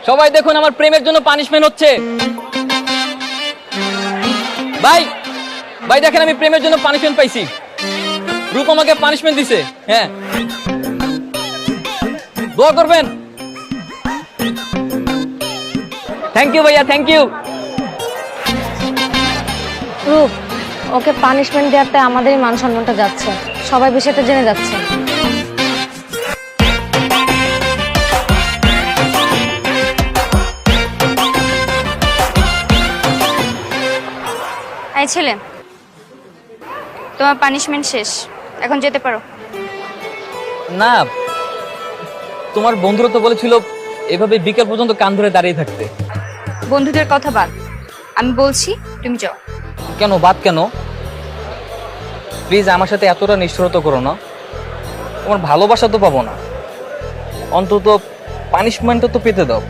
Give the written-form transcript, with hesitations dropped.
সবাই দেখুন আমার প্রেমের জন্য পানিশমেন্ট হচ্ছে। ভাই ভাই দেখেন আমি প্রেমের জন্য পানিশমেন্ট পাইছি। রূপ আমাকে পানিশমেন্ট দিছে। হ্যাঁ, দোয়া করবেন। থ্যাংক ইউ ভাইয়া, থ্যাংক ইউ। রূপ, ওকে পানিশমেন্ট দেওয়াতে আমাদেরই মান সম্মানটা যাচ্ছে, সবাই বিষয়টা জেনে যাচ্ছে। এই ছেলে, তোমার পানিশমেন্ট শেষ, এখন যেতে পারো। না, তোমার বন্ধুরা তো বলেছিল এভাবে বিকেল পর্যন্ত কান ধরে দাঁড়িয়ে থাকতে। বন্ধুদের কথা বাদ, আমি বলছি তুমি যাও। কেন বাদ কেন? প্লিজ আমার সাথে এতটা নিষ্ঠুরতা করো না। তোমার ভালোবাসা তো পাবো না, অন্তত পানিশমেন্টটা তো পেতে দাও।